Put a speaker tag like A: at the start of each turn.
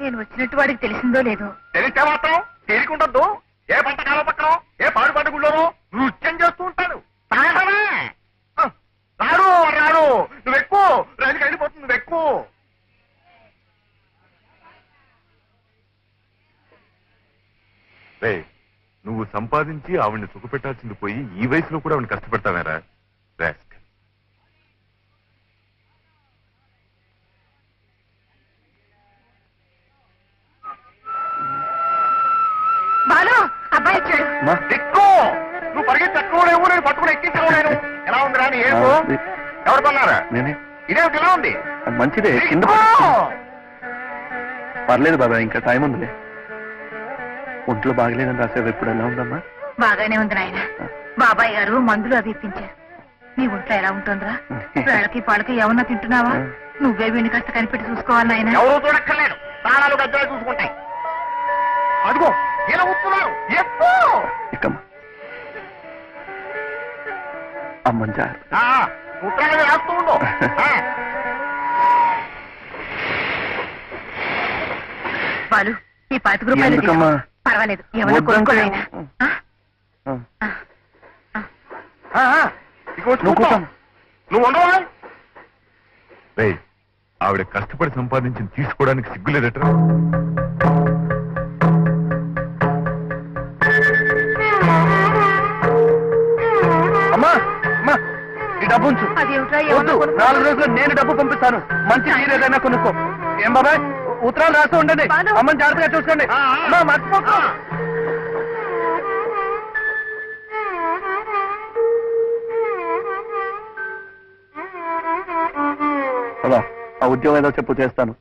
A: నేను వచ్చినట్టు వాడికి తెలిసిందో లేదో.
B: తెలిస్తే మాత్రం తేలికుండద్దు. ఏ పంట కాలం పక్కన ఏ పాడుపాటు గుళ్ళోనో నృత్యం చేస్తూ ఉంటాడు. సాగటమే. రాడు రాడు, నువ్వెక్కువ రైలుకి వెళ్ళిపోతుంది, నువ్వెక్కువ.
C: నువ్వు సంపాదించి ఆవిడ్ని సుఖపెట్టాల్సింది పోయి ఈ వయసులో కూడా ఆవిడ కష్టపెడతావేరా?
A: బాలు, అబ్బాయి వచ్చాడు.
B: ఎక్కువ నువ్వు పరిగెత్తి ఎక్కడేమో నేను పట్టుకుని ఎక్కించడం నేను. ఎలా ఉంది రాని ఏమో? ఎవరు కొన్నారా?
D: నేనే.
B: ఇదేమిటి ఇలా ఉంది?
D: మంచిదే, కింద పర్లేదు బాబాయ్, ఇంకా టైం ఉందిలే. ఒంట్లో బాగలేదని రాసేవి ఎప్పుడు ఎలా ఉందమ్మా?
A: బాగానే ఉంది నాయన. బాబాయ్ గారు మందులు అవి ఇప్పించారు. నీ ఒంట్లో ఎలా ఉంటుందిరా? వేళకి పాలకి ఏమన్నా తింటున్నావా? నువ్వే వీడిని కాస్త కనిపెట్టి చూసుకోవాలి నాయన.
B: ఎవరు చూడక్కర్లేదు, ప్రాణాలు గద్దలు చూసుకుంటాయి. అదిగో ఇలా వస్తున్నారు.
D: ఎక్కమ్మా, అమ్మని జాగ్రత్త.
B: ఉత్తరాలు రాస్తూ ఉండు.
A: బాలు, ఈ 25 రూపాయలు
D: ఎందుకమ్మా?
A: పర్వాలేదు, ఏమన్నా కొనుక్కోవాలైనా.
B: నువ్వు ఉండవా?
C: ఆవిడ కష్టపడి సంపాదించి తీసుకోవడానికి సిగ్గులేదట.
D: అమ్మా అమ్మా, ఈ డబ్బు ఉంచు.
A: అదేమిట్రా,
D: వద్దు, 4 రోజులు నేను డబ్బు పంపిస్తాను. మంచి చీర ఏదైనా కొనుక్కో. ఏం బాబాయ్, ఉత్తరాలు రాస్తూ ఉండండి. అమ్మని జాగ్రత్తగా చూసుకోండి. అమ్మా మర్చిపోకు. ఆ ఉద్యోగం ఏదో చెప్పు, చేస్తాను.